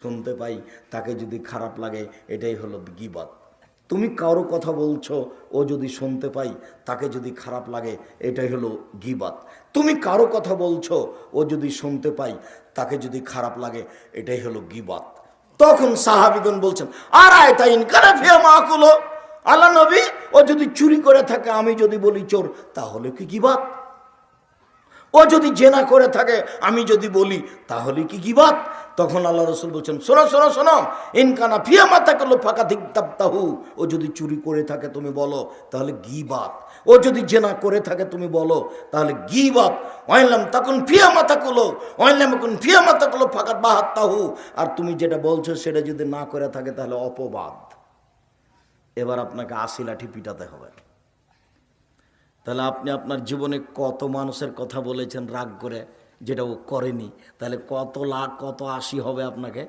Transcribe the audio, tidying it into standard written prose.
শুনতে পাই তাকে যদি খারাপ লাগে, এটাই হলো গীবত। তুমি কারো কথা বলছো, ও যদি শুনতে পাই তাকে যদি খারাপ লাগে, এটাই হলো গীবত। তুমি কারো কথা বলছো, ও যদি শুনতে পাই তাকে যদি খারাপ লাগে, এটাই হলো গীবত। তখন সাহাবীগণ বলছেন, আর আয়তা ইনকারা ফিয়া মাকুলো, আল্লাহ নবী, ও যদি চুরি করে থাকে, আমি যদি বলি চোর, তাহলে কি গীবত? ও যদি জেনা করে থাকে, আমি যদি বলি, তাহলে কি গীবত? তখন আল্লাহ রসুল বলছেন, শোনো শোনো শোনো, ইনকানা ফিয়া মাথা করলো ফাঁকা দিক তাবতাহু, ও যদি চুরি করে থাকে তুমি বলো, তাহলে গীবত। ও যদি জেনা করে থাকে তুমি বলো, তাহলে গীবত। ওয়াইলাম তখন ফিয়া মাথা করলো, ওয়াইলাম এখন ফিয়া মাথা করলো ফাঁকা বাহাত্তাহু, আর তুমি যেটা বলছো সেটা যদি না করে থাকে তাহলে অপবাদ। এবার আপনাকে ৮০ লাঠি পিটাতে হবে। তাহলে আপনি আপনার জীবনে কত মানুষের কথা বলেছেন রাগ করে, যেটা ও করেনি, তাহলে কত লাখ কত ৮০ হবে আপনাকে।